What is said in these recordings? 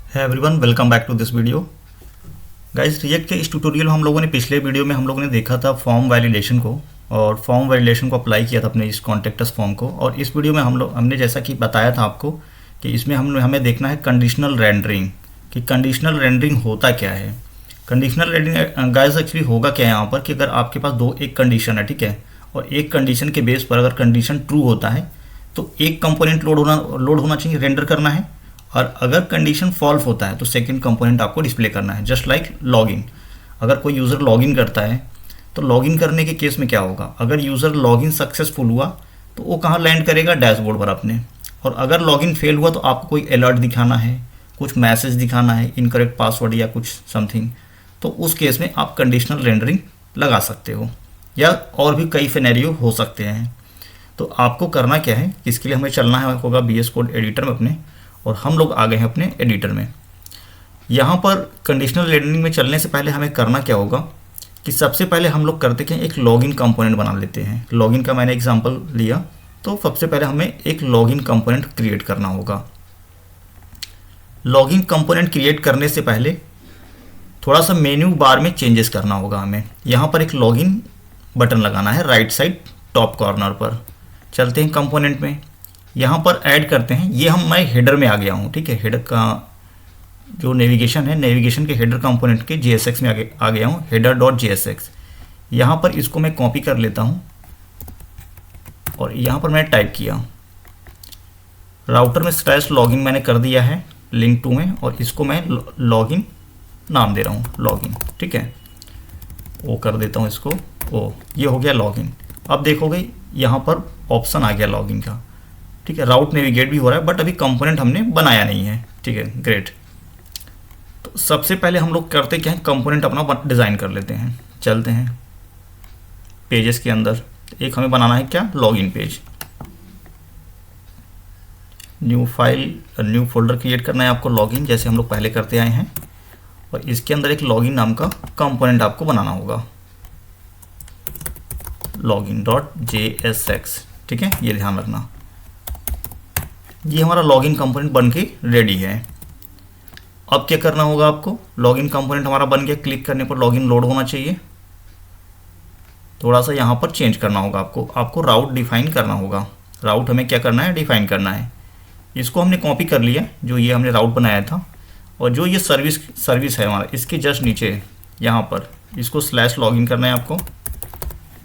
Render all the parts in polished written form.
है everyone, welcome back to this video. Guys, react के इस ट्यूटोरियल में हम लोगों ने पिछले वीडियो में हम लोगों ने देखा था फॉर्म वैलिडेशन को, और फॉर्म वैलिडेशन को अप्लाई किया था अपने इस कॉन्टेक्टस फॉर्म को। और इस वीडियो में हमने जैसा कि बताया था आपको कि इसमें हमें देखना है कंडीशनल रेंडरिंग, कि कंडीशनल रेंडरिंग होता क्या है। कंडीशनल रेंडरिंग गाइस एक्चुअली होगा क्या है यहाँ पर कि अगर आपके पास एक कंडीशन है, ठीक है, और एक कंडीशन के बेस पर अगर कंडीशन ट्रू होता है तो एक कंपोनेंट लोड होना चाहिए, रेंडर करना है। और अगर कंडीशन फॉल्स होता है तो सेकंड कंपोनेंट आपको डिस्प्ले करना है। जस्ट लाइक लॉगिन, अगर कोई यूज़र लॉगिन करता है तो लॉगिन करने के केस में क्या होगा, अगर यूज़र लॉगिन सक्सेसफुल हुआ तो वो कहाँ लैंड करेगा, डैशबोर्ड पर अपने। और अगर लॉगिन फेल हुआ तो आपको कोई अलर्ट दिखाना है, कुछ मैसेज दिखाना है, इनकरेक्ट पासवर्ड या कुछ समथिंग, तो उस केस में आप कंडीशनल रेंडरिंग लगा सकते हो, या और भी कई सिनेरियो हो सकते हैं। तो आपको करना क्या है, इसके लिए हमें चलना है होगा VS कोड एडिटर में अपने, और हम लोग आ गए हैं अपने एडिटर में। यहाँ पर कंडीशनल रेंडरिंग में चलने से पहले हमें करना क्या होगा कि सबसे पहले हम लोग करते हैं एक लॉगिन कंपोनेंट बना लेते हैं। लॉगिन का मैंने एग्जांपल लिया, तो सबसे पहले हमें एक लॉगिन कंपोनेंट क्रिएट करना होगा। लॉगिन कंपोनेंट क्रिएट करने से पहले थोड़ा सा मेन्यू बार में चेंजेस करना होगा हमें। यहाँ पर एक लॉगिन बटन लगाना है राइट साइड टॉप कॉर्नर पर। चलते हैं कंपोनेंट में, यहाँ पर ऐड करते हैं। ये मैं हेडर में आ गया हूँ, ठीक है, हेडर का जो नेविगेशन है, नेविगेशन के हेडर कंपोनेंट के JSX में आ गया हूँ, header.jsx। यहाँ पर इसको मैं कॉपी कर लेता हूँ और यहाँ पर मैंने टाइप किया, राउटर में /login मैंने कर दिया है लिंक टू में, और इसको मैं लॉगिन नाम दे रहा हूँ, लॉगिन, ठीक है। वो कर देता हूँ इसको, ये हो गया लॉगिन। अब देखोगे यहाँ पर ऑप्शन आ गया लॉगिन का, ठीक है। राउट नेविगेट भी हो रहा है, बट अभी कंपोनेंट हमने बनाया नहीं है, ठीक है, ग्रेट। तो सबसे पहले हम लोग करते क्या है, कंपोनेंट अपना डिज़ाइन कर लेते हैं। चलते हैं पेजेस के अंदर, एक हमें बनाना है क्या, login page. New file, new folder create करना है आपको, लॉगिन, जैसे हम लोग पहले करते आए हैं। और इसके अंदर एक लॉगिन नाम का कंपोनेंट आपको बनाना होगा, login.jsx, ठीक है, ये ध्यान रखना। ये हमारा लॉगिन कंपोनेंट बन के रेडी है। अब क्या करना होगा आपको, लॉगिन कंपोनेंट हमारा बन गया, क्लिक करने पर लॉगिन लोड होना चाहिए। थोड़ा सा यहाँ पर चेंज करना होगा आपको राउट डिफाइन करना होगा। राउट हमें क्या करना है, डिफाइन करना है। इसको हमने कॉपी कर लिया, जो ये हमने राउट बनाया था, और जो ये सर्विस है हमारा, इसके जस्ट नीचे यहाँ पर इसको /login करना है आपको,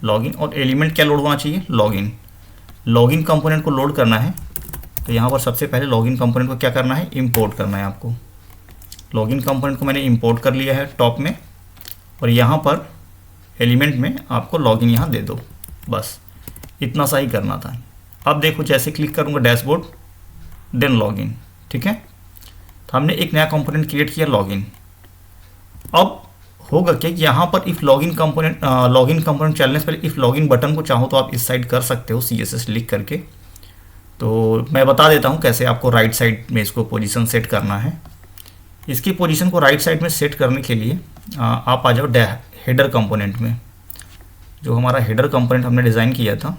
लॉगिन। और एलिमेंट क्या लोड होना चाहिए, लॉगिन कंपोनेंट को लोड करना है। तो यहाँ पर सबसे पहले लॉगिन कंपोनेंट को क्या करना है, इंपोर्ट करना है आपको। लॉगिन कंपोनेंट को मैंने इंपोर्ट कर लिया है टॉप में, और यहाँ पर एलिमेंट में आपको लॉगिन यहाँ दे दो, बस इतना सा ही करना था। अब देखो, जैसे क्लिक करूँगा डैशबोर्ड, देन लॉगिन, ठीक है। तो हमने एक नया कंपोनेंट क्रिएट किया, लॉगिन। अब होगा क्या, यहाँ पर इफ़ लॉगिन कंपोनेंट चलने से पहले इफ़ लॉगिन बटन को चाहो तो आप इस साइड कर सकते हो CSS लिख करके। तो मैं बता देता हूँ कैसे आपको राइट साइड में इसको पोजीशन सेट करना है। इसकी पोजीशन को राइट साइड में सेट करने के लिए आप आ जाओ हेडर कंपोनेंट में। जो हमारा हेडर कंपोनेंट हमने डिज़ाइन किया था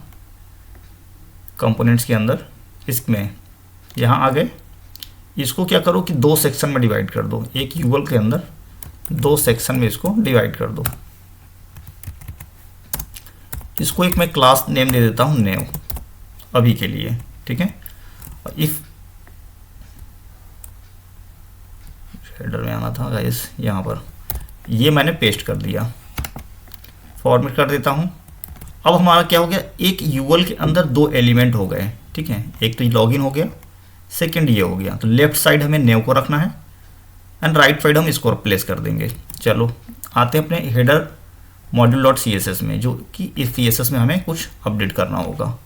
कंपोनेंट्स के अंदर, इसमें यहाँ आ गए। इसको क्या करो कि 2 सेक्शन में डिवाइड कर दो, एक यूएल के अंदर 2 सेक्शन में इसको डिवाइड कर दो। इसको एक मैं क्लास नेम दे देता हूँ, नेव, अभी के लिए, ठीक है। और इफ हेडर में आना था गाइस, यहाँ पर ये मैंने पेस्ट कर दिया, फॉर्मेट कर देता हूँ। अब हमारा क्या हो गया, एक यूएल के अंदर 2 एलिमेंट हो गए, ठीक है। एक तो लॉगिन हो गया, सेकंड ये हो गया। तो लेफ्ट साइड हमें नेव को रखना है, एंड राइट साइड हम इसको रिप्लेस कर देंगे। चलो आते हैं अपने हेडर module.css में, जो कि इस CSS में हमें कुछ अपडेट करना होगा।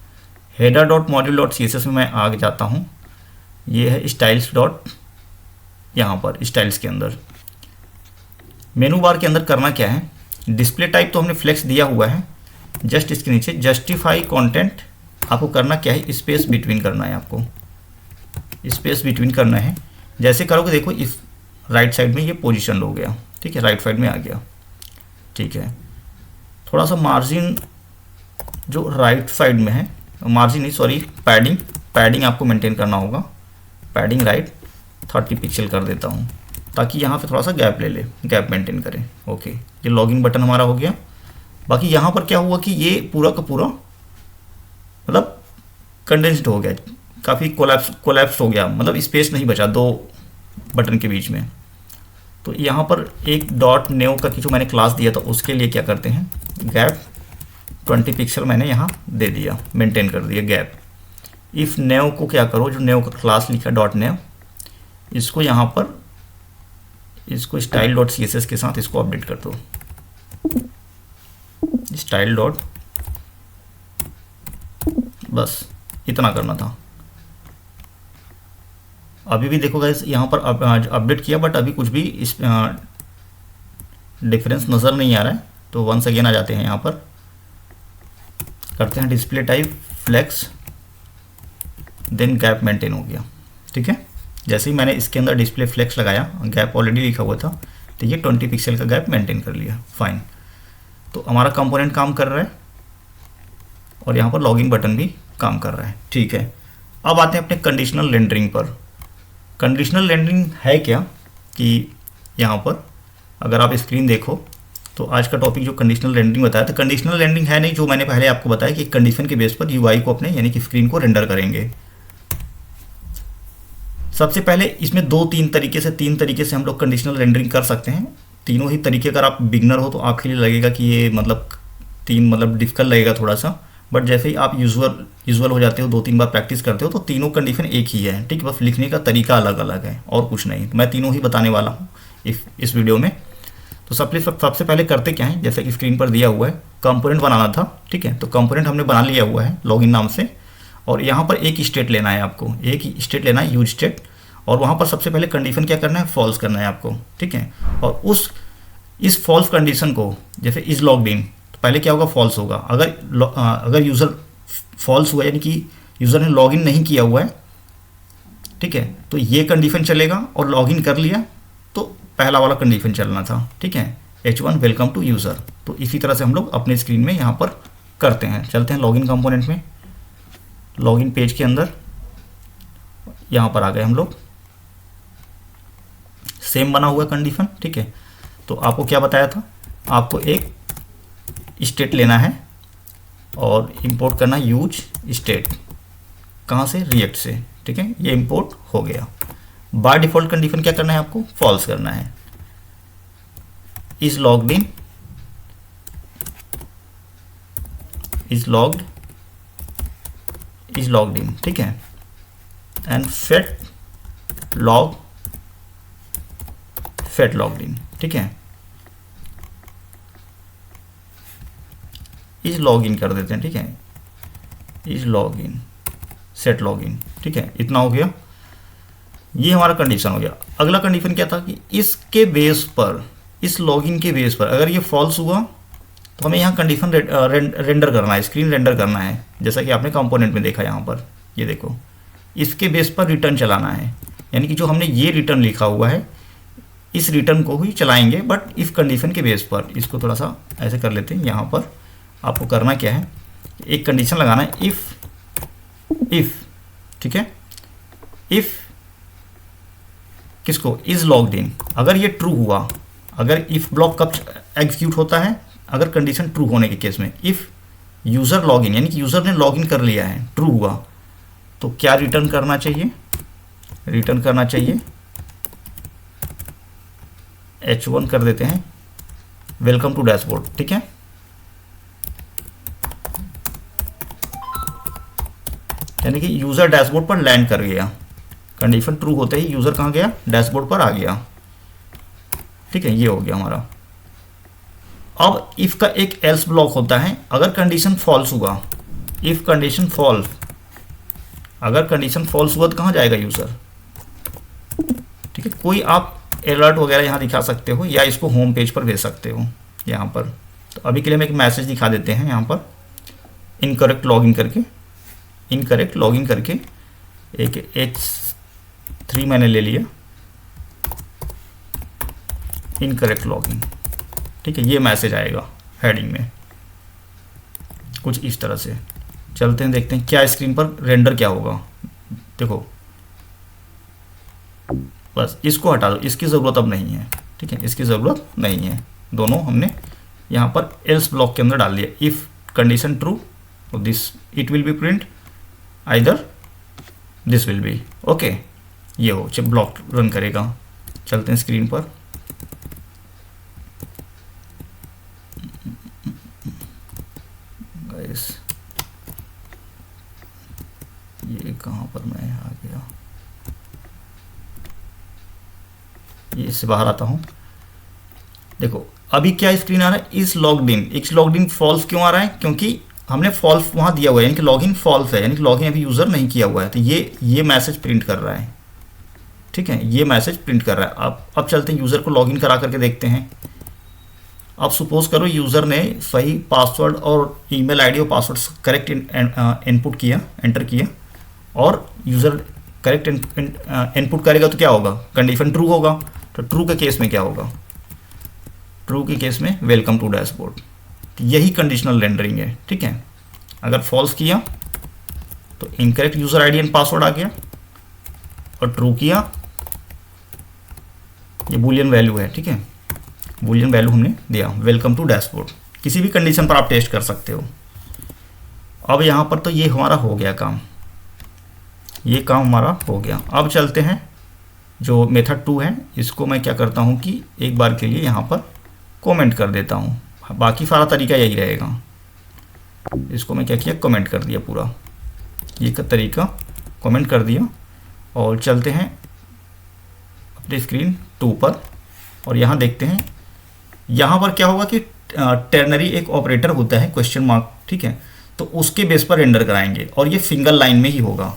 header.module.css में मैं आ जाता हूँ, ये है स्टाइल्स डॉट, यहाँ पर स्टाइल्स के अंदर मेनू बार के अंदर करना क्या है, डिस्प्ले टाइप तो हमने फ्लेक्स दिया हुआ है, जस्ट इसके नीचे जस्टिफाई कंटेंट आपको करना क्या है, स्पेस बिटवीन करना है, आपको स्पेस बिटवीन करना है। जैसे करोगे देखो, इस राइट साइड में ये पोजीशन हो गया, ठीक है, राइट साइड में आ गया, ठीक है। थोड़ा सा मार्जिन जो राइट साइड में है, मार्जिन नहीं सॉरी पैडिंग आपको मेंटेन करना होगा, पैडिंग राइट, 30 पिक्सल कर देता हूँ ताकि यहाँ पे थोड़ा सा गैप ले ले, गैप मेंटेन करें। ओके, ये लॉगिन बटन हमारा हो गया। बाकी यहाँ पर क्या हुआ कि ये पूरा का पूरा मतलब कंडेंस्ड हो गया, काफ़ी कोलैप्स हो गया, मतलब स्पेस नहीं बचा दो बटन के बीच में। तो यहाँ पर एक डॉट नेव का जो मैंने क्लास दिया था उसके लिए क्या करते हैं, गैप 20 पिक्सल मैंने यहाँ दे दिया, मेंटेन कर दिया गैप। इफ़ नेव को क्या करो, जो नेव का क्लास लिखा डॉट नेव, इसको यहाँ पर इसको style dot C S S के साथ इसको अपडेट कर दो, स्टाइल डॉट, बस इतना करना था। अभी भी देखो गाइस यहाँ पर अपडेट किया बट अभी कुछ भी इस डिफरेंस नज़र नहीं आ रहा है। तो वंस अगेन आ जाते हैं, यहाँ पर करते हैं display type flex, then gap maintain हो गया। ठीक है, जैसे ही मैंने इसके अंदर डिस्प्ले फ्लेक्स लगाया, गैप ऑलरेडी लिखा हुआ था, तो ये 20 पिक्सल का गैप मेंटेन कर लिया। फाइन, तो हमारा कंपोनेंट काम कर रहा है और यहाँ पर लॉगिन बटन भी काम कर रहा है। ठीक है, अब आते हैं अपने कंडीशनल रेंडरिंग पर। कंडीशनल रेंडरिंग है क्या कि यहाँ पर अगर आप स्क्रीन देखो तो आज का टॉपिक जो कंडीशनल रेंडरिंग बताया, तो कंडीशनल रेंडरिंग है नहीं, जो मैंने पहले आपको बताया कि कंडीशन के बेस पर यूआई को अपने यानी कि स्क्रीन को रेंडर करेंगे। सबसे पहले इसमें तीन तरीके से हम लोग कंडीशनल रेंडरिंग कर सकते हैं। तीनों ही तरीके, अगर आप बिगनर हो तो आपके लिए लगेगा कि ये मतलब डिफिकल्ट लगेगा थोड़ा सा, बट जैसे ही आप यूजुअल हो जाते हो, 2-3 बार प्रैक्टिस करते हो, तो तीनों कंडीशन एक ही है। ठीक है, बस लिखने का तरीका अलग अलग है और कुछ नहीं। मैं तीनों ही बताने वाला हूँ इस वीडियो में। तो सबसे पहले करते क्या है, जैसे कि स्क्रीन पर दिया हुआ है, कंपोनेंट बनाना था। ठीक है, तो कंपोनेंट हमने बना लिया हुआ है लॉगिन नाम से, और यहाँ पर एक स्टेट लेना है आपको, एक स्टेट लेना है यूज स्टेट, और वहाँ पर सबसे पहले कंडीशन क्या करना है, फॉल्स करना है आपको। ठीक है, और इस फॉल्स कंडीशन को, जैसे इज लॉग्ड इन, तो पहले क्या होगा, फॉल्स होगा। अगर यूज़र फॉल्स हुआ यानी कि यूज़र ने लॉगिन नहीं किया हुआ है, ठीक है, तो ये कंडीशन चलेगा, और लॉगिन कर लिया तो पहला वाला कंडीशन चलना था। ठीक है, H1 वेलकम टू यूज़र। तो इसी तरह से हम लोग अपने स्क्रीन में यहाँ पर करते हैं। चलते हैं लॉगिन कंपोनेंट में, लॉगिन पेज के अंदर यहाँ पर आ गए हम लोग, सेम बना हुआ कंडीशन। ठीक है, तो आपको क्या बताया था, आपको एक स्टेट लेना है और इंपोर्ट करना यूज स्टेट, कहाँ से, रिएक्ट से। ठीक है, ये इंपोर्ट हो गया। बाय डिफॉल्ट कंडीशन क्या करना है, आपको फॉल्स करना है। Is logged in, is logged in. ठीक है, एंड फेट लॉग्ड इन। ठीक है, इज लॉग इन कर देते हैं। ठीक है, is log in, set log in. ठीक है, इतना हो गया, ये हमारा कंडीशन हो गया। अगला कंडीशन क्या था कि इसके बेस पर, इस लॉगिन के बेस पर अगर ये फॉल्स हुआ तो हमें यहाँ कंडीशन रेंडर करना है, स्क्रीन रेंडर करना है, जैसा कि आपने कंपोनेंट में देखा। यहाँ पर ये देखो, इसके बेस पर रिटर्न चलाना है, यानी कि जो हमने ये रिटर्न लिखा हुआ है इस रिटर्न को ही चलाएंगे, बट इफ कंडीशन के बेस पर। इसको थोड़ा सा ऐसे कर लेते हैं। यहाँ पर आपको करना क्या है, एक कंडीशन लगाना है, इफ। ठीक है, इफ किसको, इज लॉग्ड इन। अगर ये ट्रू हुआ, अगर इफ ब्लॉक कब एग्जीक्यूट होता है, अगर कंडीशन ट्रू होने के केस में, इफ यूजर लॉग इन, यानी कि यूजर ने लॉग इन कर लिया है, ट्रू हुआ, तो क्या रिटर्न करना चाहिए, रिटर्न करना चाहिए H1 कर देते हैं, वेलकम टू डैशबोर्ड। ठीक है, यानी कि यूजर डैशबोर्ड पर लैंड कर गया। कंडीशन ट्रू होते ही यूजर कहाँ गया, डैशबोर्ड पर आ गया। ठीक है, ये हो गया हमारा। अब इफ का एक एल्स ब्लॉक होता है, अगर कंडीशन फॉल्स हुआ, इफ कंडीशन फॉल्स, अगर कंडीशन फॉल्स हुआ तो कहाँ जाएगा यूजर। ठीक है, कोई आप अलर्ट वगैरह यहाँ दिखा सकते हो, या इसको होम पेज पर भेज सकते हो यहाँ पर। तो अभी के लिए हम एक मैसेज दिखा देते हैं यहाँ पर, इनकरेक्ट लॉगिन करके, इनकरेक्ट लॉगिन करके एक H3 मैंने ले लिया, इनकरेक्ट लॉगिन। ठीक है, ये मैसेज आएगा हेडिंग में कुछ इस तरह से। चलते हैं, देखते हैं क्या स्क्रीन पर रेंडर क्या होगा। देखो बस इसको हटा दो, इसकी ज़रूरत अब नहीं है, ठीक है, इसकी ज़रूरत नहीं है। दोनों हमने यहाँ पर एल्स ब्लॉक के अंदर डाल दिया। इफ़ कंडीशन ट्रू तो this it will be print, either this will be okay. ये हो जब ब्लॉक रन करेगा। चलते हैं स्क्रीन पर। गाइस ये कहाँ पर मैं आ गया, ये इससे बाहर आता हूँ। देखो अभी क्या स्क्रीन आ रहा है, इस लॉग्ड इन। इस लॉग्ड इन फॉल्स क्यों आ रहा है? क्योंकि हमने फॉल्स वहाँ दिया हुआ है, यानी कि लॉगिन फॉल्स है, यानी कि लॉगिन अभी यूज़र नहीं किया हुआ है। तो ये मैसेज प्रिंट कर रहा है, ठीक है, ये मैसेज प्रिंट कर रहा है। अब चलते हैं यूज़र को लॉगिन करा करके देखते हैं। अब सपोज करो यूज़र ने सही पासवर्ड और ईमेल आईडी और पासवर्ड करेक्ट इनपुट किया, एंटर किया, और यूज़र करेक्ट इनपुट करेगा तो क्या होगा? कंडीशन ट्रू होगा। तो ट्रू के केस में क्या होगा? ट्रू के केस में वेलकम टू डैशबोर्ड। यही कंडीशनल रेंडरिंग है, ठीक है। अगर फॉल्स किया तो incorrect user ID and password आ गया, और ट्रू किया ये बूलियन वैल्यू है, ठीक है, बूलियन वैल्यू हमने दिया वेलकम टू डैशबोर्ड। किसी भी कंडीशन पर आप टेस्ट कर सकते हो। अब यहाँ पर तो ये हमारा हो गया काम, ये काम हमारा हो गया। अब चलते हैं जो मेथड 2 है, इसको मैं क्या करता हूँ कि एक बार के लिए यहाँ पर कमेंट कर देता हूँ। बाकी सारा तरीका यही रहेगा। इसको मैं क्या किया, कमेंट कर दिया पूरा, ये का तरीका कमेंट कर दिया। और चलते हैं अपने स्क्रीन 2 पर, और यहाँ देखते हैं यहाँ पर क्या होगा कि टर्नरी एक ऑपरेटर होता है क्वेश्चन मार्क, ठीक है, तो उसके बेस पर रेंडर कराएंगे, और ये सिंगल लाइन में ही होगा।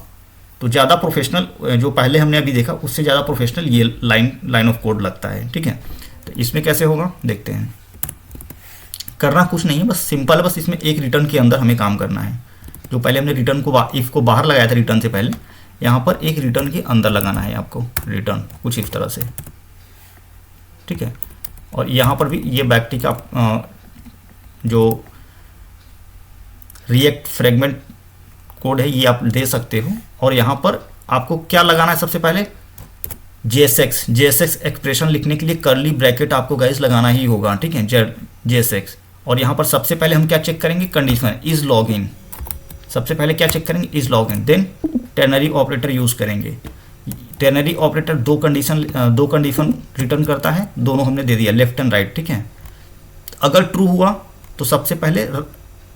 तो ज़्यादा प्रोफेशनल, जो पहले हमने अभी देखा उससे ज़्यादा प्रोफेशनल ये लाइन ऑफ कोड लगता है, ठीक है। तो इसमें कैसे होगा देखते हैं। करना कुछ नहीं है, बस सिंपल है, बस इसमें एक रिटर्न के अंदर हमें काम करना है। जो पहले हमने रिटर्न को इफ़ को बाहर लगाया था रिटर्न से पहले, यहाँ पर एक रिटर्न के अंदर लगाना है आपको रिटर्न, कुछ इस तरह से, ठीक है। और यहाँ पर भी ये बैकटिक आप जो रिएक्ट फ्रेगमेंट कोड है ये आप दे सकते हो। और यहाँ पर आपको क्या लगाना है, सबसे पहले JSX एक्सप्रेशन लिखने के लिए कर्ली ब्रैकेट आपको गाइस लगाना ही होगा, ठीक है, JSX। और यहाँ पर सबसे पहले हम क्या चेक करेंगे, कंडीशन इज लॉगिन। सबसे पहले क्या चेक करेंगे, is login, then ternary operator use करेंगे। टर्नरी ऑपरेटर दो कंडीशन रिटर्न करता है, दोनों हमने दे दिया, लेफ्ट एंड राइट, ठीक है। अगर ट्रू हुआ तो सबसे पहले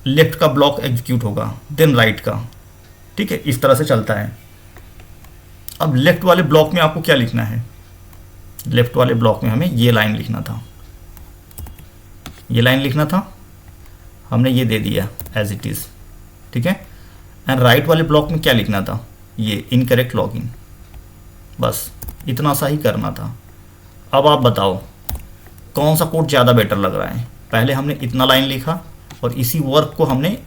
लेफ्ट का ब्लॉक एग्जीक्यूट होगा, देन राइट का, ठीक है, इस तरह से चलता है। अब लेफ्ट वाले ब्लॉक में आपको क्या लिखना है, लेफ्ट वाले ब्लॉक में हमें ये लाइन लिखना था, ये लाइन लिखना था, हमने ये दे दिया एज इट इज़, ठीक है। एंड राइट वाले ब्लॉक में क्या लिखना था, ये इनकरेक्ट लॉगिन, बस इतना सा ही करना था। अब आप बताओ कौन सा कोड ज़्यादा बेटर लग रहा है। पहले हमने इतना लाइन लिखा और इसी वर्क को हमने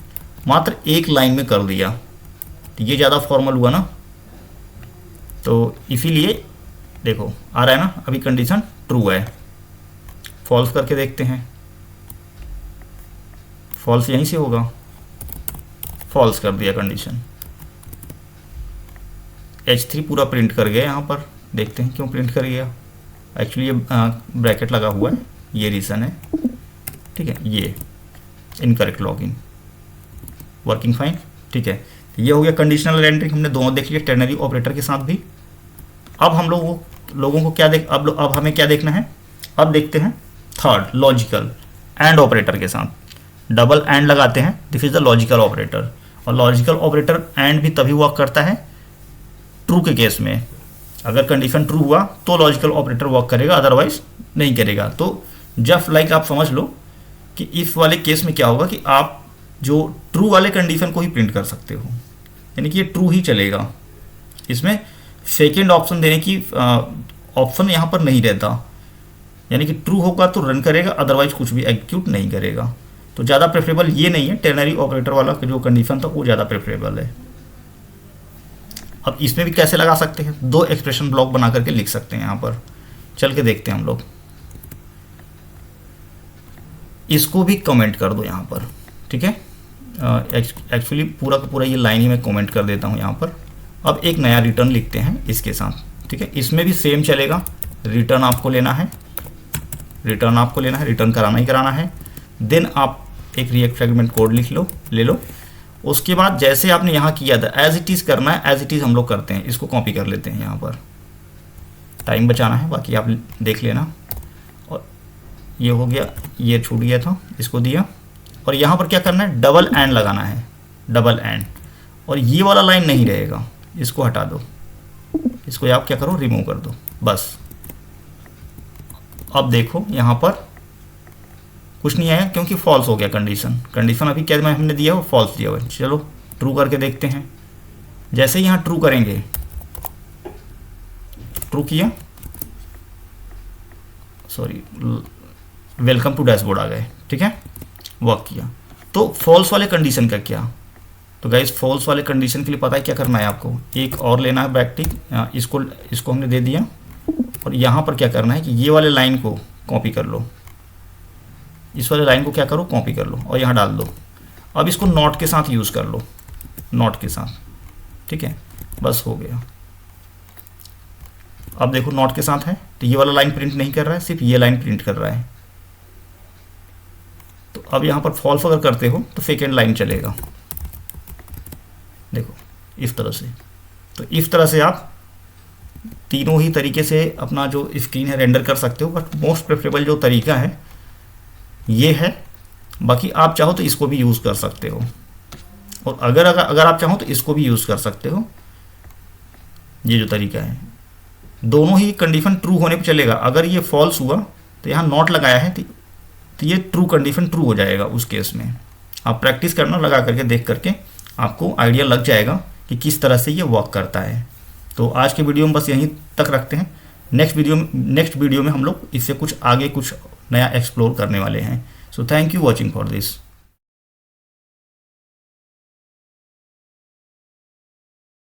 मात्र एक लाइन में कर दिया, तो ये ज़्यादा फॉर्मल हुआ ना। तो इसीलिए देखो आ रहा है ना, अभी कंडीशन ट्रू है, फॉल्स करके देखते हैं, फॉल्स यहीं से होगा, फॉल्स कर दिया कंडीशन। H3 पूरा प्रिंट कर गया, यहाँ पर देखते हैं क्यों प्रिंट कर गया। एक्चुअली ये ब्रैकेट लगा हुआ है, ये रीज़न है, ठीक है। ये इनकरेक्ट लॉगिन, वर्किंग फाइन, ठीक है। ये हो गया कंडीशनल रेंडरिंग, हमने दोनों देख लिया, टर्नरी ऑपरेटर के साथ भी। अब हम लोगों को क्या अब हमें क्या देखना है, अब देखते हैं थर्ड लॉजिकल एंड ऑपरेटर के साथ। डबल एंड लगाते हैं, this is the logical operator. और लॉजिकल ऑपरेटर एंड भी तभी वर्क करता है ट्रू के केस में। अगर कंडीशन ट्रू हुआ तो लॉजिकल ऑपरेटर वर्क करेगा, अदरवाइज नहीं करेगा। तो जस्ट लाइक आप समझ लो कि इफ वाले केस में क्या होगा कि आप जो ट्रू वाले कंडीशन को ही प्रिंट कर सकते हो, यानी कि ये ट्रू ही चलेगा। इसमें सेकेंड ऑप्शन देने की ऑप्शन यहाँ पर नहीं रहता, यानी कि ट्रू होगा तो रन करेगा, अदरवाइज कुछ भी एग्जीक्यूट नहीं करेगा। तो ज़्यादा प्रेफरेबल ये नहीं है, टर्नरी ऑपरेटर वाला जो कंडीशन था वो ज़्यादा प्रेफरेबल है। अब इसमें भी कैसे लगा सकते हैं, दो एक्सप्रेशन ब्लॉक बना करके लिख सकते हैं। यहाँ पर चल के देखते हैं हम लोग, इसको भी कमेंट कर दो यहाँ पर, ठीक है। एक्चुअली पूरा का पूरा ये लाइन ही मैं कमेंट कर देता हूँ यहाँ पर। अब एक नया रिटर्न लिखते हैं इसके साथ, ठीक है, इसमें भी सेम चलेगा। रिटर्न आपको लेना है, रिटर्न कराना ही कराना है। देन आप एक रिएक्ट फ्रेगमेंट कोड ले लो। उसके बाद जैसे आपने यहाँ किया था एज इट इज़ करना है, एज इट इज़ हम लोग करते हैं। इसको कॉपी कर लेते हैं, यहाँ पर टाइम बचाना है, बाकी आप देख लेना। और ये हो गया, ये छूट गया था, इसको दिया। और यहाँ पर क्या करना है, डबल एंड लगाना है, डबल एंड। और ये वाला लाइन नहीं रहेगा, इसको हटा दो, इसको आप क्या करो, रिमूव कर दो, बस। अब देखो यहाँ पर कुछ नहीं आया क्योंकि फॉल्स हो गया कंडीशन अभी क्या हमने दिया वो फॉल्स दिया हुआ है। चलो ट्रू करके देखते हैं। जैसे ही यहाँ ट्रू करेंगे, ट्रू किया, सॉरी, वेलकम टू डैशबोर्ड आ गए, ठीक है, वर्क किया। तो फॉल्स वाले कंडीशन का क्या, तो गाइस फॉल्स वाले कंडीशन के लिए पता है क्या करना है आपको, एक और लेना है बैकटिक, इसको हमने दे दिया। और यहाँ पर क्या करना है कि ये वाले लाइन को कॉपी कर लो, इस वाले लाइन को क्या करो, कॉपी कर लो और यहाँ डाल दो। अब इसको नॉट के साथ यूज़ कर लो, नॉट के साथ, ठीक है, बस हो गया। अब देखो नॉट के साथ है तो ये वाला लाइन प्रिंट नहीं कर रहा है, सिर्फ ये लाइन प्रिंट कर रहा है। तो अब यहाँ पर फॉल्स अगर करते हो तो सेकेंड लाइन चलेगा, देखो इस तरह से। तो इस तरह से आप तीनों ही तरीके से अपना जो स्क्रीन है रेंडर कर सकते हो, बट मोस्ट प्रेफरेबल जो तरीका है ये है। बाकी आप चाहो तो इसको भी यूज़ कर सकते हो, और अगर आप चाहो तो इसको भी यूज़ कर सकते हो। ये जो तरीका है, दोनों ही कंडीशन ट्रू होने पे चलेगा। अगर ये फॉल्स हुआ तो यहाँ नॉट लगाया है तो ये ट्रू कंडीशन ट्रू हो जाएगा उस केस में। आप प्रैक्टिस करना, लगा करके देख करके आपको आइडिया लग जाएगा कि किस तरह से ये वर्क करता है। तो आज के वीडियो में बस यहीं तक रखते हैं। नेक्स्ट वीडियो में हम लोग इससे कुछ आगे कुछ नया एक्सप्लोर करने वाले हैं। So thank you watching for this.